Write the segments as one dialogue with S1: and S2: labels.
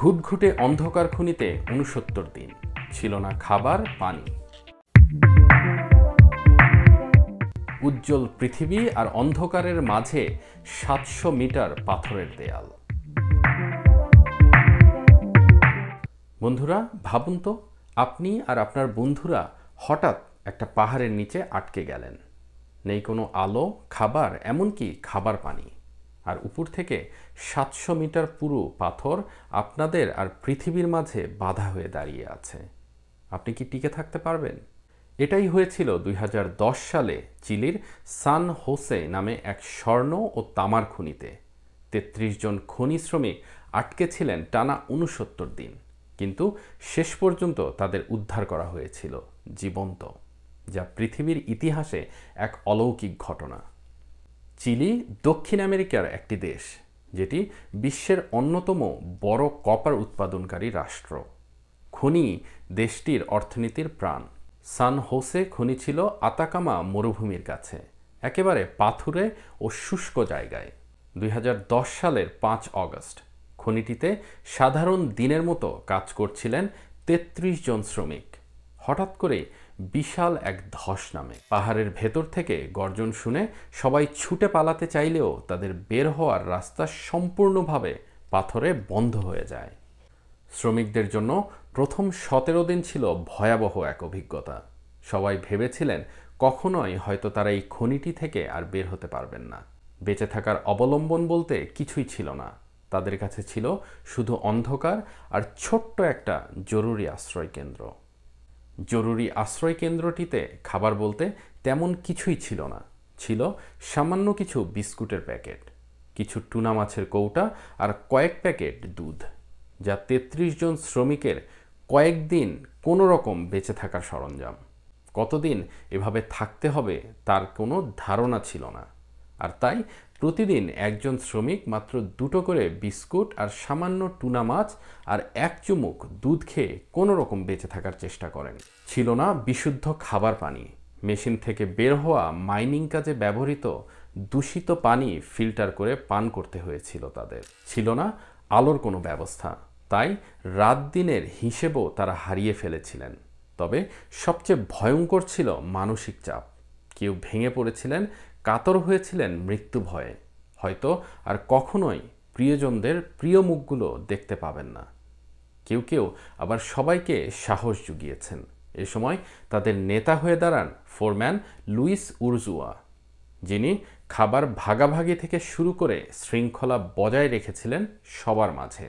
S1: ঘুটঘুটে অন্ধকার খনিতে ৬৯ দিন, ছিল না খাবার পানি। উজ্জ্বল পৃথিবী আর অন্ধকারের মাঝে ৭০০ মিটার পাথরের দেয়াল। বন্ধুরা, ভাবুন তো, আপনি আর আপনার বন্ধুরা হঠাৎ একটা পাহাড়ের নিচে আটকে গেলেন। নেই কোনো আলো, খাবার, এমনকি খাবার পানি। আর উপর থেকে ৭০০ মিটার পুরো পাথর আপনাদের আর পৃথিবীর মাঝে বাধা হয়ে দাঁড়িয়ে আছে। আপনি কি টিকে থাকতে পারবেন? এটাই হয়েছিল ২০১০ সালে চিলির সান হোসে নামে এক স্বর্ণ ও তামার খনিতে। ৩৩ জন খনি শ্রমিক আটকে ছিলেন টানা ৬৯ দিন, কিন্তু শেষ পর্যন্ত তাদের উদ্ধার করা হয়েছিল জীবন্ত, যা পৃথিবীর ইতিহাসে এক অলৌকিক ঘটনা। চিলি দক্ষিণ আমেরিকার একটি দেশ, যেটি বিশ্বের অন্যতম বড় কপার উৎপাদনকারী রাষ্ট্র। খনি দেশটির অর্থনীতির প্রাণ। সান হোসে খনি ছিল আতাকামা মরুভূমির কাছে, একেবারে পাথুরে ও শুষ্ক জায়গায়। ২০১০ সালের ৫ অগস্ট খনিটিতে সাধারণ দিনের মতো কাজ করছিলেন ৩৩ জন শ্রমিক। হঠাৎ করে বিশাল এক ধস নামে। পাহাড়ের ভেতর থেকে গর্জন শুনে সবাই ছুটে পালাতে চাইলেও তাদের বের হওয়ার রাস্তা সম্পূর্ণভাবে পাথরে বন্ধ হয়ে যায়। শ্রমিকদের জন্য প্রথম ১৭ দিন ছিল ভয়াবহ এক অভিজ্ঞতা। সবাই ভেবেছিলেন কখনোই হয়তো তারা এই খনিটি থেকে আর বের হতে পারবেন না। বেঁচে থাকার অবলম্বন বলতে কিছুই ছিল না। তাদের কাছে ছিল শুধু অন্ধকার আর ছোট্ট একটা জরুরি আশ্রয় কেন্দ্র। জরুরি আশ্রয় কেন্দ্রটিতে খাবার বলতে তেমন কিছুই ছিল না। ছিল সামান্য কিছু বিস্কুটের প্যাকেট, কিছু টুনা মাছের কৌটা আর কয়েক প্যাকেট দুধ, যা ৩৩ জন শ্রমিকের কয়েকদিন কোনো রকম বেঁচে থাকার সরঞ্জাম। কতদিন এভাবে থাকতে হবে তার কোনো ধারণা ছিল না। আর তাই প্রতিদিন একজন শ্রমিক মাত্র ২টো করে বিস্কুট আর সামান্য টুনা মাছ আর এক চুমুক দুধ খেয়ে কোনো রকম বেঁচে থাকার চেষ্টা করেন। ছিল না বিশুদ্ধ খাবার পানি। মেশিন থেকে বের হওয়া মাইনিং কাজে ব্যবহৃত দূষিত পানি ফিল্টার করে পান করতে হয়েছিল তাদের। ছিল না আলোর কোনো ব্যবস্থা, তাই রাত দিনের হিসেবও তারা হারিয়ে ফেলেছিলেন। তবে সবচেয়ে ভয়ঙ্কর ছিল মানসিক চাপ। কেউ ভেঙে পড়েছিলেন, কাতর হয়েছিলেন মৃত্যু ভয়ে। হয়তো আর কখনোই প্রিয়জনদের প্রিয় মুখগুলো দেখতে পাবেন না। কেউ কেউ আবার সবাইকে সাহস জুগিয়েছেন। এ সময় তাদের নেতা হয়ে দাঁড়ান ফোরম্যান লুইস উরজুয়া, যিনি খাবার ভাগাভাগি থেকে শুরু করে শৃঙ্খলা বজায় রেখেছিলেন সবার মাঝে।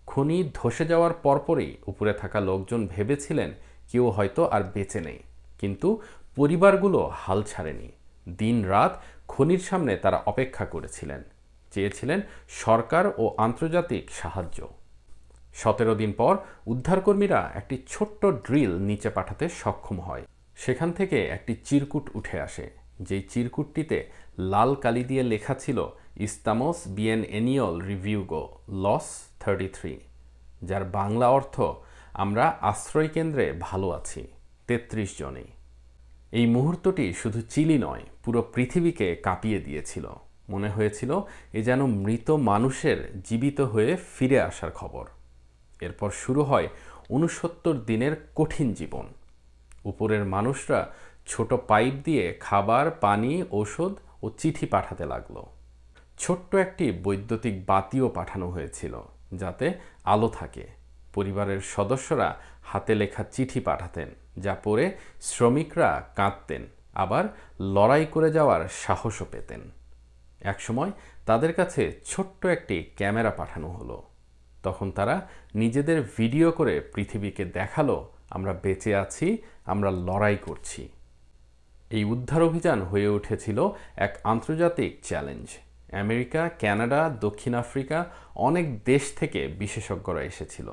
S1: খনি ধসে যাওয়ার পরপরই উপরে থাকা লোকজন ভেবেছিলেন কেউ হয়তো আর বেঁচে নেই, কিন্তু পরিবারগুলো হাল ছাড়েনি। দিন রাত খনির সামনে তারা অপেক্ষা করেছিলেন, চেয়েছিলেন সরকার ও আন্তর্জাতিক সাহায্য। ১৭ দিন পর উদ্ধারকর্মীরা একটি ছোট্ট ড্রিল নিচে পাঠাতে সক্ষম হয়। সেখান থেকে একটি চিরকুট উঠে আসে, যেই চিরকুটটিতে লাল কালি দিয়ে লেখা ছিল ইস্তামোস বিয়েন এনিয়ল রিভিউগো লস 33, যার বাংলা অর্থ আমরা আশ্রয় কেন্দ্রে ভালো আছি ৩৩ জনেই। এই মুহূর্তটি শুধু চিলি নয়, পুরো পৃথিবীকে কাঁপিয়ে দিয়েছিল। মনে হয়েছিল এ যেন মৃত মানুষের জীবিত হয়ে ফিরে আসার খবর। এরপর শুরু হয় ৬৯ দিনের কঠিন জীবন। উপরের মানুষরা ছোট পাইপ দিয়ে খাবার, পানি, ঔষধ ও চিঠি পাঠাতে লাগলো। ছোট্ট একটি বৈদ্যুতিক বাতিও পাঠানো হয়েছিল, যাতে আলো থাকে। পরিবারের সদস্যরা হাতে লেখা চিঠি পাঠাতেন, যা পড়ে শ্রমিকরা কাঁদতেন, আবার লড়াই করে যাওয়ার সাহসও পেতেন। একসময় তাদের কাছে ছোট্ট একটি ক্যামেরা পাঠানো হলো। তখন তারা নিজেদের ভিডিও করে পৃথিবীকে দেখালো, আমরা বেঁচে আছি, আমরা লড়াই করছি। এই উদ্ধার অভিযান হয়ে উঠেছিল এক আন্তর্জাতিক চ্যালেঞ্জ। আমেরিকা, কানাডা, দক্ষিণ আফ্রিকা, অনেক দেশ থেকে বিশেষজ্ঞরা এসেছিল।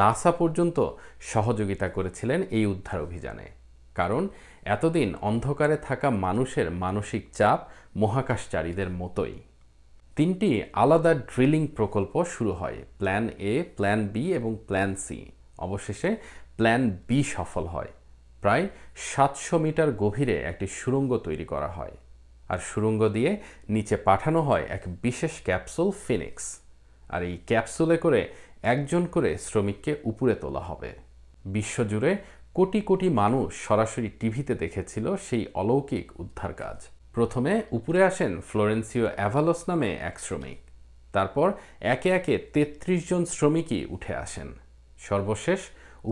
S1: নাসা পর্যন্ত সহযোগিতা করেছিলেন এই উদ্ধার অভিযানে, কারণ এতদিন অন্ধকারে থাকা মানুষের মানসিক চাপ মহাকাশচারীদের মতোই। ৩টি আলাদা ড্রিলিং প্রকল্প শুরু হয়, প্ল্যান এ, প্ল্যান বি এবং প্ল্যান সি। অবশেষে প্ল্যান বি সফল হয়। প্রায় ৭০০ মিটার গভীরে একটি সুড়ঙ্গ তৈরি করা হয়, আর সুড়ঙ্গ দিয়ে নিচে পাঠানো হয় এক বিশেষ ক্যাপসুল ফিনিক্স। আর এই ক্যাপসুলে করে একজন করে শ্রমিককে উপরে তোলা হবে। বিশ্বজুড়ে কোটি কোটি মানুষ সরাসরি টিভিতে দেখেছিল সেই অলৌকিক উদ্ধার কাজ। প্রথমে উপরে আসেন ফ্লোরেন্সিও অ্যাভালোস নামে এক শ্রমিক। তারপর একে একে ৩৩ জন শ্রমিকই উঠে আসেন। সর্বশেষ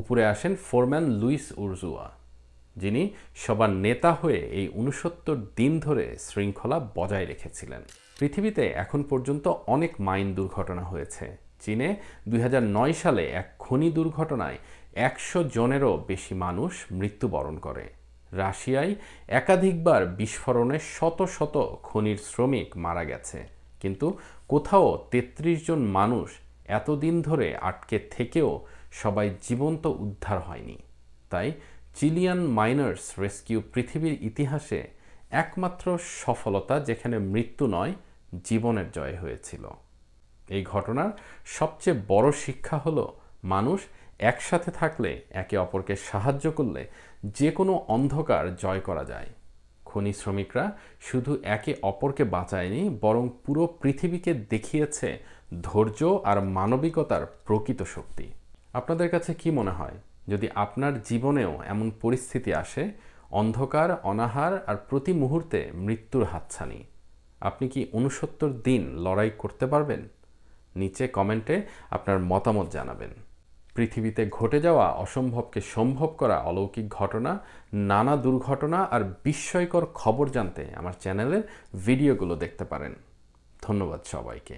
S1: উপরে আসেন ফোরম্যান লুইস উরজুয়া, যিনি সবার নেতা হয়ে এই ৬৯ দিন ধরে শৃঙ্খলা বজায় রেখেছিলেন। পৃথিবীতে এখন পর্যন্ত অনেক মাইন দুর্ঘটনা হয়েছে। চীনে ২০০৯ সালে এক খনি দুর্ঘটনায় ১০০ জনেরও বেশি মানুষ মৃত্যুবরণ করে। রাশিয়ায় একাধিকবার বিস্ফোরণে শত শত খনির শ্রমিক মারা গেছে, কিন্তু কোথাও ৩৩ জন মানুষ এতদিন ধরে আটকে থেকেও সবাই জীবন্ত উদ্ধার হয়নি। তাই চিলিয়ান মাইনার্স রেস্কিউ পৃথিবীর ইতিহাসে একমাত্র সফলতা যেখানে মৃত্যু নয়, জীবনের জয় হয়েছিল। এই ঘটনার সবচেয়ে বড় শিক্ষা হলো, মানুষ একসাথে থাকলে, একে অপরকে সাহায্য করলে যে কোনো অন্ধকার জয় করা যায়। খনি শ্রমিকরা শুধু একে অপরকে বাঁচায়নি, বরং পুরো পৃথিবীকে দেখিয়েছে ধৈর্য আর মানবিকতার প্রকৃত শক্তি। আপনাদের কাছে কি মনে হয়, যদি আপনার জীবনেও এমন পরিস্থিতি আসে, অন্ধকার, অনাহার আর প্রতি মুহূর্তে মৃত্যুর হাতছানি, আপনি কি ৬৯ দিন লড়াই করতে পারবেন? নিচে কমেন্টে আপনার মতামত জানাবেন। পৃথিবীতে ঘটে যাওয়া অসম্ভবকে সম্ভব করা অলৌকিক ঘটনা, নানা দুর্ঘটনা আর বিস্ময়কর খবর জানতে আমার চ্যানেলের ভিডিওগুলো দেখতে পারেন। ধন্যবাদ সবাইকে।